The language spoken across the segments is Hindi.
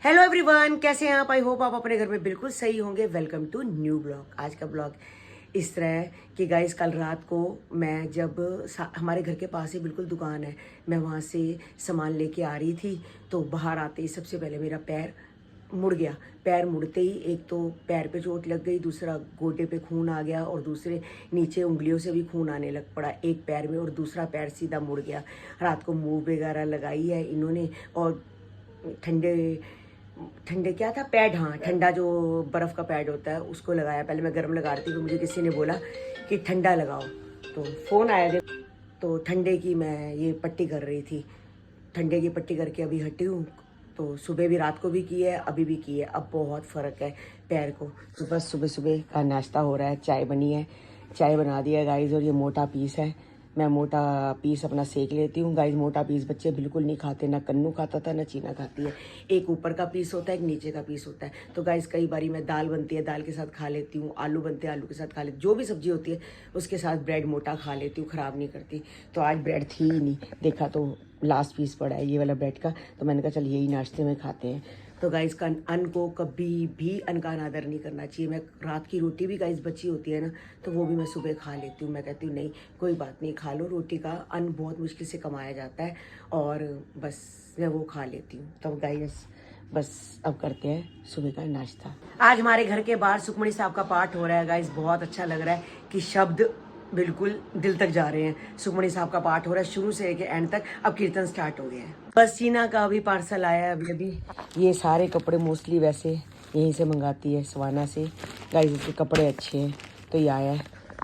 हेलो एवरीवन, कैसे हैं आप? आई होप आप अपने घर में बिल्कुल सही होंगे। Welcome to new blog. आज का ब्लॉग इस तरह है कि गाइस, कल रात को मैं जब हमारे घर के पास ही बिल्कुल दुकान है, मैं वहाँ से सामान लेके आ रही थी तो बाहर आते ही सबसे पहले मेरा पैर मुड़ गया। पैर मुड़ते ही एक तो पैर पे चोट लग गई, दूसरा गोडे पे खून आ गया और दूसरे नीचे उंगलियों से भी खून आने लग पड़ा एक पैर में, और दूसरा पैर सीधा मुड़ गया। रात को मूव वगैरह लगाई है इन्होंने, और ठंडे ठंडे क्या था, पैड, हाँ ठंडा जो बर्फ़ का पैड होता है उसको लगाया। पहले मैं गर्म लगा रही थी तो मुझे किसी ने बोला कि ठंडा लगाओ, तो फ़ोन आया दे, तो ठंडे की मैं ये पट्टी कर रही थी। ठंडे की पट्टी करके अभी हटी हूँ। तो सुबह भी, रात को भी की है, अभी भी की है। अब बहुत फ़र्क है पैर को। तो बस सुबह सुबह का नाश्ता हो रहा है, चाय बनी है, चाय बना दिया गाइस। और ये मोटा पीस है, मैं मोटा पीस अपना सेक लेती हूँ गाइस। मोटा पीस बच्चे बिल्कुल नहीं खाते, ना कन्नू खाता था ना चीना खाती है। एक ऊपर का पीस होता है, एक नीचे का पीस होता है। तो गाइस कई बारी मैं दाल बनती है, दाल के साथ खा लेती हूँ, आलू बनते हैं, आलू के साथ खा लेती हूँ, जो भी सब्जी होती है उसके साथ ब्रेड मोटा खा लेती हूँ, ख़राब नहीं करती। तो आज ब्रेड थी ही नहीं, देखा तो लास्ट पीस पड़ा है ये वाला ब्रेड का, तो मैंने कहा चल यही नाश्ते में खाते हैं। तो गाइस का अन्न को कभी भी अन्न का अनादर नहीं करना चाहिए। मैं रात की रोटी भी गाइस बची होती है ना, तो वो भी मैं सुबह खा लेती हूँ। मैं कहती हूँ नहीं कोई बात नहीं, खा लो रोटी का, अन्न बहुत मुश्किल से कमाया जाता है, और बस मैं वो खा लेती हूँ। तो गाइस बस अब करते हैं सुबह का नाश्ता। आज हमारे घर के बाहर सुखमणि साहब का पाठ हो रहा है गाइस, बहुत अच्छा लग रहा है कि शब्द बिल्कुल दिल तक जा रहे हैं। सुखमणि साहब का पाठ हो रहा है शुरू से लेके एंड तक। अब कीर्तन स्टार्ट हो गया है। बस चीना का अभी पार्सल आया है अभी। ये सारे कपड़े मोस्टली वैसे यहीं से मंगाती है, सवाना से। गाइस इसके कपड़े अच्छे हैं तो ये आया है।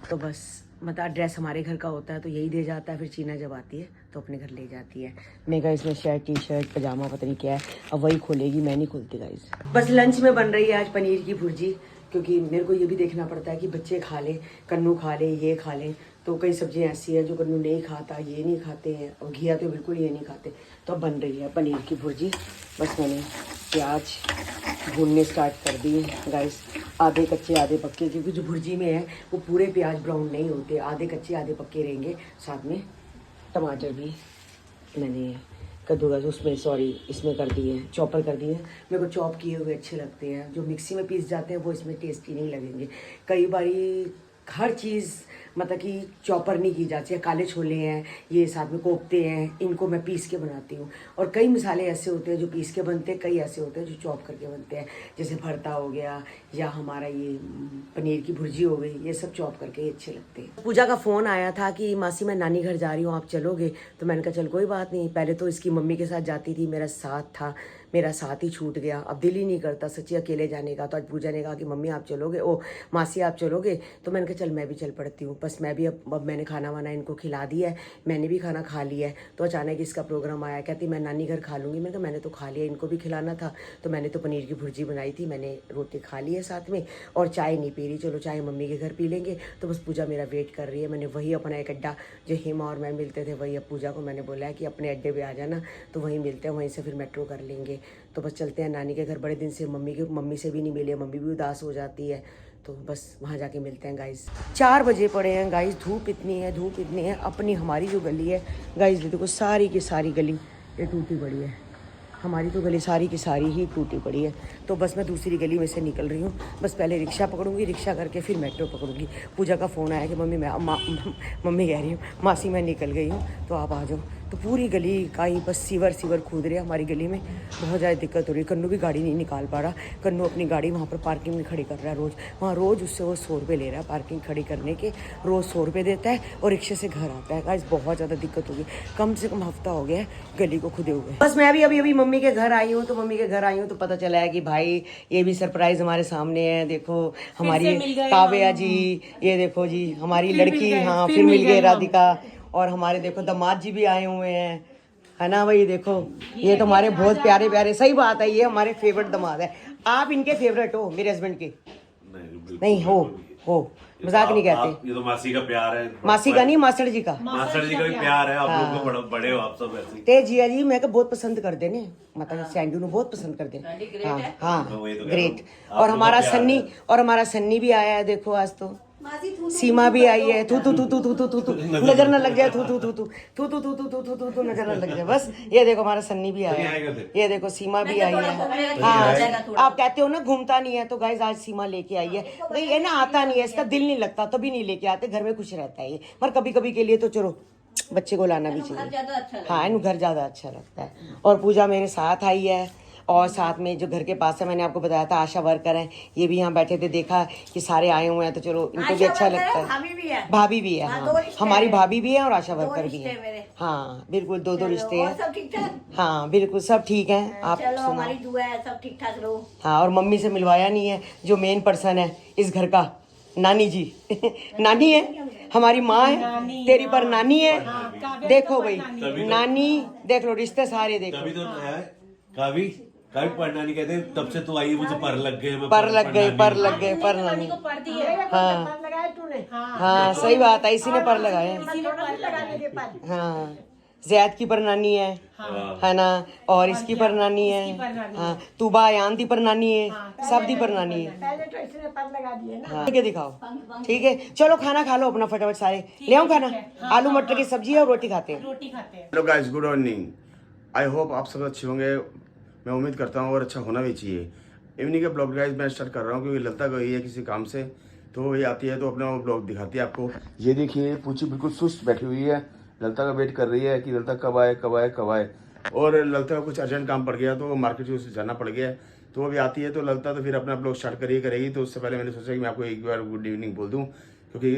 तो बस मतलब ड्रेस हमारे घर का होता है तो यही दे जाता है, फिर चीना जब आती है तो अपने घर ले जाती है। मैं गाइस में शर्ट, टी शर्ट, पजामा पता नहीं क्या है, अब वही खोलेगी, मैं नहीं खोलती गाइस। बस लंच में बन रही है आज पनीर की भुर्जी, क्योंकि मेरे को ये भी देखना पड़ता है कि बच्चे खा लें, कन्नू खा लें, ये खा लें। तो कई सब्जियां ऐसी हैं जो कन्नू नहीं खाता, ये नहीं खाते हैं, और घिया तो बिल्कुल ये नहीं खाते। तो अब बन रही है पनीर की भुर्जी। बस मैंने प्याज भूनने स्टार्ट कर दिए गाइस, आधे कच्चे आधे पक्के, क्योंकि जो भुर्जी में है वो पूरे प्याज ब्राउन नहीं होते, आधे कच्चे आधे पक्के रहेंगे। साथ में टमाटर भी मैंने कद्दूकस उसमें, सॉरी इसमें कर दिए हैं, चॉपर कर दिए हैं। मेरे को चॉप किए हुए अच्छे लगते हैं, जो मिक्सी में पीस जाते हैं वो इसमें टेस्टी नहीं लगेंगे। कई बारी हर चीज़ मतलब कि चॉपर नहीं की जाती है। काले छोले हैं, ये साथ में कोफ्ते हैं, इनको मैं पीस के बनाती हूँ। और कई मसाले ऐसे होते हैं जो पीस के बनते हैं, कई ऐसे होते हैं जो चॉप करके बनते हैं, जैसे भरता हो गया या हमारा ये पनीर की भुर्जी हो गई, ये सब चॉप करके ही अच्छे लगते हैं। पूजा का फ़ोन आया था कि मासी मैं नानी घर जा रही हूँ, आप चलोगे? तो मैंने कहा चल कोई बात नहीं। पहले तो इसकी मम्मी के साथ जाती थी, मेरा साथ था, मेरा साथ ही छूट गया। अब दिल ही नहीं करता सच्ची अकेले जाने का। तो आज पूजा ने कहा कि मम्मी आप चलोगे, ओ मासी आप चलोगे? तो मैंने कहा चल मैं भी चल पड़ती हूँ। बस मैं भी अब मैंने खाना वाना इनको खिला दिया है, मैंने भी खाना खा लिया है। तो अचानक इसका प्रोग्राम आया, कहती मैं नानी घर खा लूँगी। मैंने कहा मैंने तो खा लिया, इनको भी खिलाना था। तो मैंने तो पनीर की भुर्जी बनाई थी, मैंने रोटी खा ली है साथ में, और चाय नहीं पी रही। चलो चाय मम्मी के घर पी लेंगे। तो बस पूजा मेरा वेट कर रही है। मैंने वही अपना एक अड्डा जो हेमा और मैं मिलते थे, वही अब पूजा को मैंने बोला है कि अपने अड्डे पे आ जाना, तो वहीं मिलते हैं, वहीं से फिर मेट्रो कर लेंगे। तो बस चलते हैं नानी के घर। बड़े दिन से मम्मी से भी नहीं मिले, मम्मी भी उदास हो जाती है, तो बस वहाँ जाके मिलते हैं गाइस। 4 बजे पड़े हैं गाइस, धूप इतनी है, धूप इतनी है। अपनी हमारी जो गली है गाइस, देखो सारी की सारी गली ये टूटी पड़ी है। हमारी तो गली सारी की सारी ही टूटी पड़ी है। तो बस मैं दूसरी गली में से निकल रही हूँ। बस पहले रिक्शा पकड़ूंगी, रिक्शा करके फिर मेट्रो पकड़ूंगी। पूजा का फ़ोन आया कि मम्मी मम्मी कह रही हूँ मासी मैं निकल गई हूँ, तो आप आ जाओ। तो पूरी गली का ही बस सीवर कूद रहे हैं हमारी गली में, बहुत ज़्यादा दिक्कत हो रही है। कन्नू भी गाड़ी नहीं निकाल पा रहा। कन्नू अपनी गाड़ी वहाँ पर पार्किंग में खड़ी कर रहा है रोज़, वहाँ रोज़ उससे वो 100 रुपये ले रहा है पार्किंग खड़ी करने के, रोज़ 100 रुपये देता है और रिक्शे से घर आता है। गाइस बहुत ज़्यादा दिक्कत होगी, कम से कम हफ्ता हो गया है गली को खुदे हुए। बस मैं भी अभी मम्मी के घर आई हूँ। तो मम्मी के घर आई हूँ तो पता चला है कि भाई ये भी सरप्राइज हमारे सामने है। देखो हमारी काव्या जी, ये देखो जी हमारी लड़की, हाँ फिर मिल गए राधिका। और हमारे देखो दामाद जी भी आए हुए हैं, है ना भाई? देखो ये तो हमारे बहुत प्यारे प्यारे, सही बात है, ये हमारे फेवरेट दामाद है। आप इनके फेवरेट हो, मेरे हस्बैंड के? नहीं हो मजाक नहीं कहते। ये तो मासी का प्यार है, मासी का नहीं, मास्टर जी का। मास्टर जी का भी प्यार है। आप लोग तो बड़े हो आप सब ऐसे। ते जिया जी मैं बहुत पसंद करते ने, मतलब सैंडू नु बहुत पसंद करते हैं। हाँ हाँ ग्रेट। और हमारा सन्नी भी आया है, देखो आज तो सीमा भी आई है। थू थू थू थू थू थू थू थू नजर न लग जाए। थू थू थू थू थू थू थू थू थू थू थू थू नजर न लग जाए बस। ये देखो हमारा सन्नी भी आया है। ये देखो सीमा भी आई है। हाँ आप कहते हो ना घूमता नहीं है, तो गाइस आज सीमा लेके आई है। तो ये ना आता नहीं है, इसका दिल नहीं लगता तभी नहीं लेके आते, घर में खुश रहता है ये। पर कभी कभी के लिए तो चलो बच्चे को लाना भी चाहिए। हाँ इन्हें घर ज्यादा अच्छा लगता है। और पूजा मेरे साथ आई है, और साथ में जो घर के पास है मैंने आपको बताया था आशा वर्कर है, ये भी यहाँ बैठे थे, देखा कि सारे आए हुए हैं तो चलो इनको भी अच्छा लगता है। भाभी भी है, हाँ हमारी भाभी भी है और आशा वर्कर भी है। हाँ बिल्कुल दो रिश्ते हैं। सब ठीक ठाक। हाँ बिल्कुल सब ठीक है। आप चलो सुनाओ। हमारी दुआ है सब ठीक ठाक रहो। हाँ और मम्मी से मिलवाया नहीं है, जो मेन पर्सन है इस घर का, नानी जी। नानी है हमारी माँ है, तेरी पर नानी है। देखो भाई नानी देख लो, रिश्ते सारे देखो। तभी तो है कावी कावी पढ़ना नहीं कहते, तब से तो आई मुझे पर लग गए। पर लग गए पर लग गए पर नानी। हाँ हाँ सही बात है, इसी ने पर लगाए। हाँ जैद की पर नानी है ना, और इसकी पर नानी है। हाँ तूबा आयान दी पर नानी है, सब दी पर नानी है। पहले तो इसने पर लगा दिए ना। हाँ ठीक है दिखाओ। ठीक है चलो खाना खा लो अपना फटाफट, सारे ले आओ खाना। आलू मटर की सब्जी और रोटी खाते हैं। Hello guys, good morning. I hope आप सब अच्छे होंगे, मैं उम्मीद करता हूँ, और अच्छा होना भी चाहिए। इवनिंग के ब्लॉग गाइस मैं स्टार्ट कर रहा हूँ क्योंकि लता गई है किसी काम से, तो ये आती है तो अपना वो ब्लॉग दिखाती है आपको। ये देखिए पूछी बिल्कुल सुस्त बैठी हुई है, लता का वेट कर रही है कि लता कब आए कब आए कब आए। और लता का कुछ अर्जेंट काम पड़ गया तो मार्केट से जाना पड़ गया, तो वो अभी आती है तो लता तो फिर अपना ब्लॉग स्टार्ट करेगी। तो उससे पहले मैंने सोचा कि मैं आपको एक बार गुड इवनिंग बोल दूँ, क्योंकि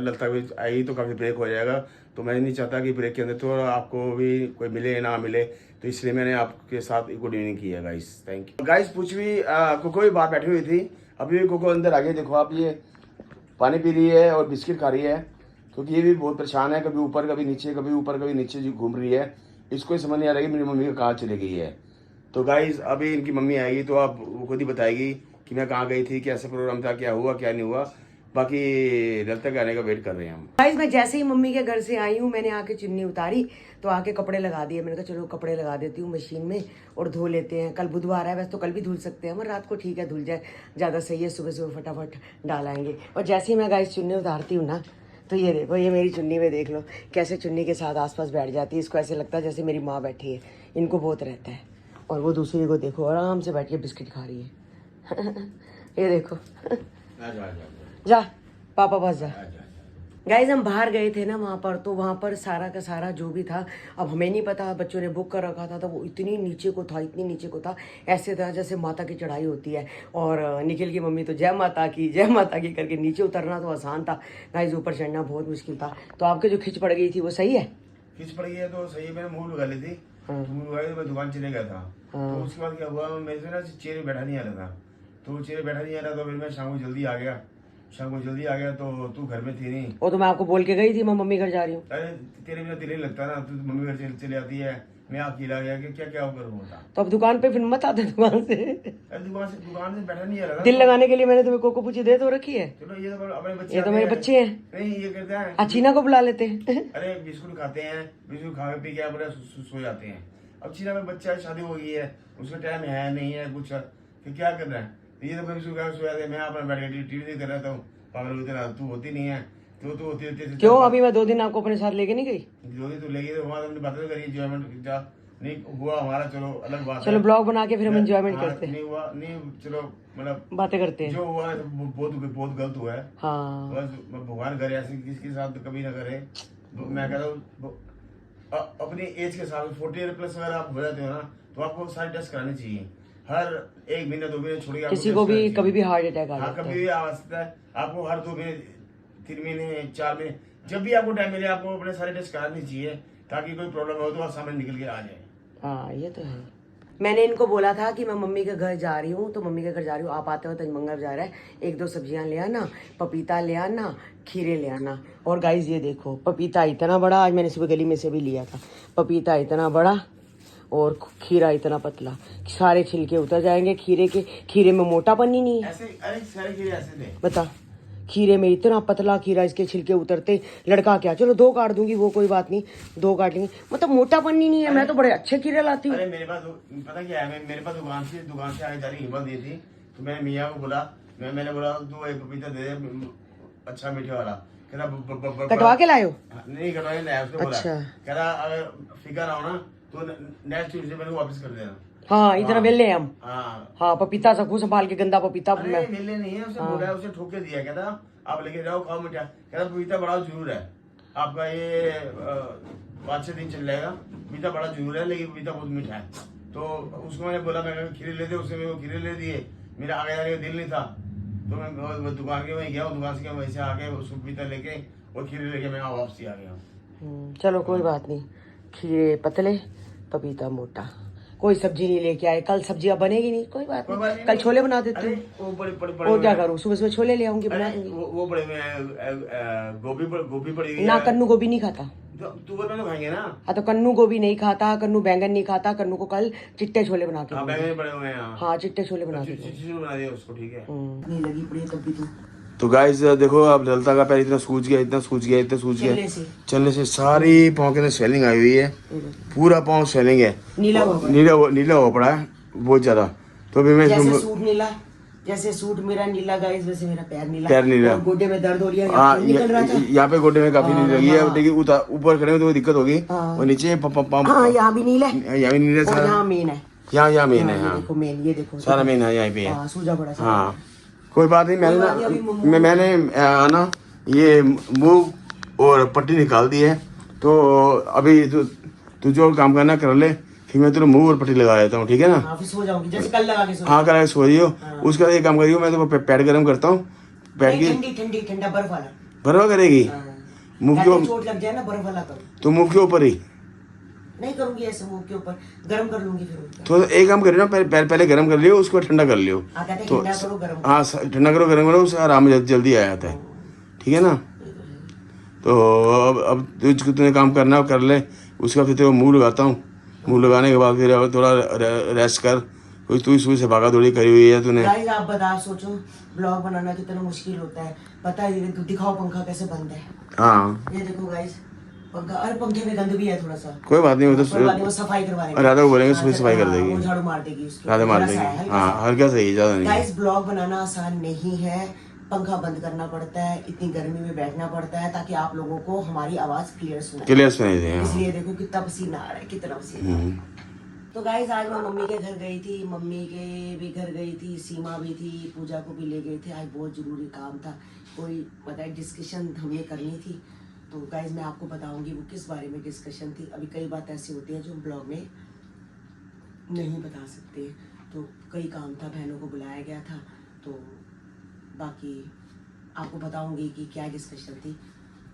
लता भी आई तो काफ़ी ब्रेक हो जाएगा, तो मैं नहीं चाहता कि ब्रेक के अंदर तो आपको भी कोई मिले ना मिले, तो इसलिए मैंने आपके साथ एक गुड इवनिंग की है गाइस। Thank you guys. पूछ भी कोको भी बाहर बैठी हुई थी, अभी भी कोको अंदर आ गई। देखो आप, ये पानी पी रही है और बिस्किट खा रही है, क्योंकि ये भी बहुत परेशान है, कभी ऊपर कभी नीचे, कभी ऊपर कभी नीचे जो घूम रही है। इसको समझ नहीं आ रहा कि मेरी मम्मी कहाँ चली गई है। तो गाइस अभी इनकी मम्मी आएगी तो आप खुद ही बताएगी कि मैं कहाँ गई थी, कैसा प्रोग्राम था, क्या हुआ क्या नहीं हुआ। बाकी लता के आने का वेट कर रहे हैं हम। गाइस मैं जैसे ही मम्मी के घर से आई हूँ, मैंने आके चुन्नी उतारी तो आके कपड़े लगा दिए। मैंने कहा चलो कपड़े लगा देती हूँ मशीन में और धो लेते हैं। कल बुधवार है, वैसे तो कल भी धुल सकते हैं, मगर रात को ठीक है धुल जाए ज़्यादा सही है, सुबह सुबह फटाफट डालाएंगे। और जैसे ही मैं गाइस चुन्नी उतारती हूँ ना, तो ये देखो, ये मेरी चुन्नी में देख लो कैसे चुन्नी के साथ आसपास बैठ जाती है। इसको ऐसे लगता है जैसे मेरी माँ बैठी है, इनको बहुत रहता है। और वो दूसरी को देखो आराम से बैठ के बिस्किट खा रही है। ये देखो जा पापा पास जा। गाइज हम बाहर गए थे ना वहाँ पर, तो वहाँ पर सारा का सारा जो भी था, अब हमें नहीं पता, बच्चों ने बुक कर रखा था, तो वो इतनी नीचे को था, इतनी नीचे को था, ऐसे था जैसे माता की चढ़ाई होती है। और निखिल की मम्मी तो जय माता की करके नीचे उतरना तो आसान था, गाइज ऊपर चढ़ना बहुत मुश्किल था। तो आपके जो खिंच पड़ गई थी वो सही है? खिंच पड़ गई है तो सही है। मैंने मुंह लगा ली थी, मुंह लगाई तो मैं दुकान चले गया था। तो उसके बाद क्या हुआ, मेरे से ना चेयर में बैठा नहीं आ रहा था, तो चेयर बैठा नहीं आ रहा, तो फिर मैं शाम को जल्दी आ गया। तो तू घर में थी नहीं। वो तो मैं आपको बोल के गई थी मैं मम्मी घर जा रही हूँ। अरे तेरे बिना दिल नहीं लगता ना, तू मम्मी घर चले आती है, मैं अकेला गया कि क्या क्या करूँ होता। तो अब दुकान पे फिर मत आते दुकान से। अरे दुकान से बैठा नहीं आ रहा। दिल लगाने के लिए मैंने तुम्हें कोको पूछी दे तो रखी है। चलो ये तो अपने बच्चे, ये तो मेरे बच्चे हैं। नहीं ये करते हैं, अचीना को बुला लेते हैं। अरे बिस्कुट खाते हैं, बिस्कुट खा के पी के अपने सो जाते हैं। अब चीना में बच्चा शादी हो गई है, उसका टाइम है नहीं है कुछ, फिर क्या कर रहा है। ये तो बिस्कुट खा के सो जाते हैं, मैं अपना बैठ के टीवी देखते रहता हूँ। पागल तू होती नहीं है, तू होती क्यों? अभी मैं 2 दिन आपको अपने साथ लेके नहीं गई? जो भी तू ले गई तो वहाँ हमने बातें करी, एंजॉयमेंट नहीं हुआ हमारा, चलो अलग बात है। चलो ब्लॉग बना के फिर हम एंजॉयमेंट करते हैं। नहीं हुआ नहीं, चलो मतलब बातें करते हैं। जो हुआ है बहुत गलत हुआ है। हाँ बस भगवान करे ऐसे किसके साथ कभी ना करे। मैं कहता हूँ अपनी एज के साथ 40 प्लस अगर आप हो जाते हो ना, तो आपको सारी टेस्ट करानी चाहिए। हर 1 महीने 2 महीने छोड़ के किसी को भी कभी भी हार्ट अटैक आ हाँ जाता कभी है। भी आ सकता है आपको, हर 2 महीने 3 महीने 4 महीने जब भी आपको टाइम मिले आपको अपने सारे टेस्ट करानी चाहिए, ताकि कोई प्रॉब्लम हो तो आप सामने निकल के आ जाए। हाँ ये तो है। मैंने इनको बोला था कि मैं मम्मी के घर जा रही हूँ, तो मम्मी के घर जा रही हूँ, आप आते हो तो मंगल जा रहा है, 1-2 सब्जियां ले आना, पपीता ले आना, खीरे ले आना। और गाइस ये देखो पपीता इतना बड़ा, आज मैंने सुबह गली में से भी लिया था, पपीता इतना बड़ा और खीरा इतना पतला, सारे छिलके उतर जाएंगे खीरे के। खीरे में मोटापन ही नहीं है। ऐसे अरे सारे खीरे ऐसे थे, बता, खीरे में इतना पतला खीरा, इसके छिलके उतरते लड़का क्या, चलो 2 काट दूंगी वो कोई बात नहीं, 2 काट लेंगे, मतलब मोटापन ही नहीं है। मैं तो बड़े अच्छे खीरे लाती हूँ। अरे मेरे पास पता क्या है, मेरे पास दुकान से आगे जा रही हिम्मत दी थी, तो मैंने मियाँ को बोला, मैंने बोला तू एक पपीता दे दे, अच्छा मीठे वाला। कहता कटवा के लाए हो? नहीं कटवा के लाया, उसने बोला। अच्छा। कहता अगर फीका ना हो ना तो नेक्स्ट ट्यूसडे मेरे को वापस कर देना। हाँ इतना वेले हैं हम। हाँ हाँ पपीता सब कुछ संभाल के, गंदा पपीता अरे मिलने नहीं है, उसने बोला है, उसे ठोक के दिया। कहता आप लेके जाओ खाओ मीठा। कहता पपीता बड़ा जरूर है आपका, ये 5-6 दिन चल जाएगा। पपीता बड़ा जरूर है लेकिन पपीता बहुत मीठा है। तो उसको मैंने बोला मैं खीरे ले दे, उसने मेरे को खीरे ले दिए। मेरा आगे जाने का दिल नहीं था तो मैं दुकान के वहीं गया, दुकान से वहीं से आके उसको पपीता लेके और खीरे लेके मैं वापसी आ गया। चलो कोई बात नहीं, खीरे पतले पपीता मोटा। कोई सब्जी नहीं लेके आए, कल सब्जी अब बनेगी नहीं, कोई बात नहीं, कल छोले बना देती हूँ। वो बड़े और क्या करूँ, सुबह सुबह छोले ले आऊंगी, बना दूंगी। वो बड़े गोभी पड़ी हुई ना है। कन्नू गोभी नहीं खाता। तू बना तो खाएंगे ना। हाँ तो कन्नू गोभी नहीं खाता, कन्नू बैंगन नहीं खाता, कन्नू को कल चिट्टे छोले बना के हाँ दूंगी। बैंगन पड़े हुए हैं। हाँ चिट्टे छोले बना के चीज़ बना दिया उसको, ठीक है। नहीं लगी पड़ी है तब भी तू तो गाइस देखो अब ललता का पैर इतना सूज गया, इतना सूज गया, इतना सूज गया, चलने से। चलने से सारी पाँव के अंदर स्वेलिंग आई हुई है, पूरा पाँव स्वेलिंग है, नीला हुआ पड़ा है। नीला हुआ पड़ा है बहुत ज्यादा। तो अभी मैं जैसे सूट नीला, जैसे सूट मेरा नीला गाइस, वैसे मेरा पैर नीला। पैर नीला। और गोडे में दर्द हो रही है, हाँ खून निकल रहा था। यहाँ पे गोडे में काफी नील लगी है, लेकिन ऊपर खड़े में तो दिक्कत होगी। हाँ। और नीचे हाँ यहाँ भी नीला है, यहाँ भी नील है और सारा, यहाँ मेन है। यहाँ मेन है। ये हाँ देखो मेन, ये देखो सारा मेन है, यहाँ पे है। हाँ सूजा पड़ा सारा। हाँ कोई बात नहीं, मैंने बात नहीं, अभी ना मैंने ना ये मूव और पट्टी निकाल दी है। तो अभी तू जो काम करना कर ले, फिर मैं तेरे मुंह और पट्टी लगा देता हूँ, ठीक है ना। हाँ फिर सो जाऊंगी, जैसे कल लगा के सो। हाँ कल सो रही हो, उसका एक काम करियो, मैं तो पैड गर्म करता हूँ, पैड की ठंडी ठंडी ठंडा बर्फ वाला। बर्फ करेगी हाँ। मुंह ताकि के चोट लग जाए ना, बर्फ वाला करो। तो मुंह के ऊपर ही नहीं करूंगी ऐसे, मुंह के ऊपर गर्म कर लूंगी फिर उनका। तो एक काम करियो ना, पहले गर्म कर लियो, उसको ठंडा कर लियो। हाँ कहते हैं तो ठंडा करो गर्म करो। हाँ ठंडा करो गर्म करो, उससे आराम जल्दी आ जाता है, ठीक है ना। तो अब तूने काम करना है, कर ले। उसका फिर तेरे मुंह लगाता हूँ, मुंह लगाने के बाद फिर थोड़ा रेस्ट कर। कोई तू सुई से भागा दौड़ी करी हुई है तूने। गाइस आप बता, सोचो ब्लॉग बनाना कितना मुश्किल होता है, पता है। ये दिखाओ पंखा कैसे बंद है, हाँ ये देखो गाइस पंखा। अरे पंखे में गंद भी है थोड़ा सा, कोई बात नहीं, वो कोई बात नहीं, तो वो सफाई करवा देंगे। राधा को बोलेंगे, हाँ, सुई सफाई कर हाँ, देगी, वो झाड़ू मार देगी उसके राधा मार ऊपर। देगी। हल्का सा है, हाँ हल्का सही है, ज्यादा नहीं। गाइस ब्लॉग बनाना आसान नहीं है, पंखा बंद करना पड़ता है, इतनी गर्मी में बैठना पड़ता है ताकि आप लोगों को हमारी आवाज क्लियर सुनाए। क्लियर सुनाई दे। हाँ। इसलिए देखो कितना पसीना आ रहा है, कितना पसीना आ रहा है। तो गाइस आज मैं मम्मी के घर गई थी, मम्मी के भी घर गई थी, सीमा भी थी, पूजा को भी ले गए थे। आज बहुत जरूरी काम था, कोई पता है डिस्कशन हमने करनी थी। तो गाइस मैं आपको बताऊंगी वो किस बारे में डिस्कशन थी। अभी कई बात ऐसी होती है जो हम ब्लॉग में नहीं बता सकते, तो कई काम था, बहनों को बुलाया गया था। तो बाकी आपको बताऊंगी कि क्या डिस्कशन थी।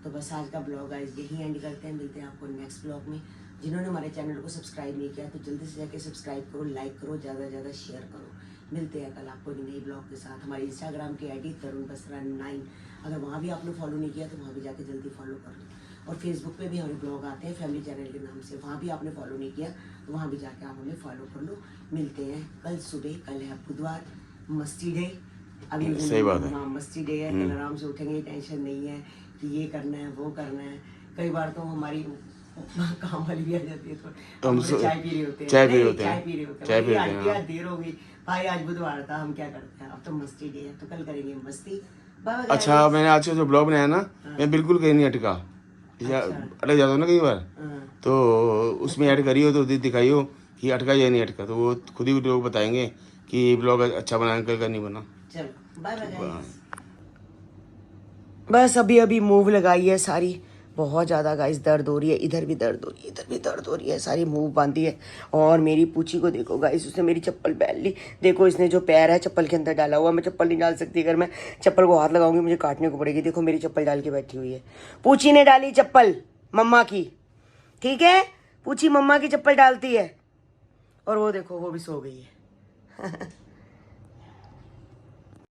तो बस आज का ब्लॉग गाइस यही एंड करते हैं, मिलते हैं आपको नेक्स्ट ब्लॉग में। जिन्होंने हमारे चैनल को सब्सक्राइब नहीं किया तो जल्दी से जाके सब्सक्राइब करो, लाइक करो, ज़्यादा से ज़्यादा शेयर करो। मिलते हैं कल आपको नई ब्लॉग के साथ। हमारे इंस्टाग्राम की आईडी तरुण बसरा 9, अगर वहाँ भी आपने फॉलो नहीं किया तो वहाँ भी जाके जल्दी फॉलो कर लो। और फेसबुक पे भी हमारे ब्लॉग आते हैं फैमिली चैनल के नाम से, वहाँ भी आपने फॉलो नहीं किया तो वहाँ भी जाके आप हमें फॉलो कर लो। मिलते हैं कल सुबह, कल है बुधवार, मस्ती डे। अभी सही बात है। हाँ मस्ती डे है, कल आराम से उठेंगे, टेंशन नहीं है कि ये करना है वो करना है। कई बार तो हमारी काम वाली भी आ जाती है, तो हम चाय पी रहे होते हैं, चाय पी रहे नहीं, होते हैं, चाय पी रहे होते हैं, चाय पी भाई, रहे होते हैं, आज देर हो गई भाई, आज बुधवार था, हम क्या करते हैं, अब तो मस्ती डे है तो कल करेंगे मस्ती। बाय अच्छा मैंने आज का जो ब्लॉग बनाया ना, मैं बिल्कुल कहीं नहीं अटका, अटक जाता हूँ ना कई बार, तो उसमें ऐड करियो तो दिखाइयो कि अटका या नहीं अटका, तो वो खुद ही लोग बताएंगे कि ब्लॉग अच्छा बना कल का नहीं बना। चलो बाय बाय। बस अभी अभी मूव लगाई है सारी, बहुत ज़्यादा गाइस दर्द हो रही है, इधर भी दर्द हो रही है, इधर भी दर्द हो रही है, सारी मूव बांधी है। और मेरी पूछी को देखो गाइस, उसने मेरी चप्पल पहन ली, देखो इसने जो पैर है चप्पल के अंदर डाला हुआ। मैं चप्पल नहीं डाल सकती, अगर मैं चप्पल को हाथ लगाऊंगी मुझे काटने को पड़ेगी। देखो मेरी चप्पल डाल के बैठी हुई है, पूछी ने डाली चप्पल मम्मा की, ठीक है, पूछी मम्मा की चप्पल डालती है। और वो देखो वो भी सो गई है।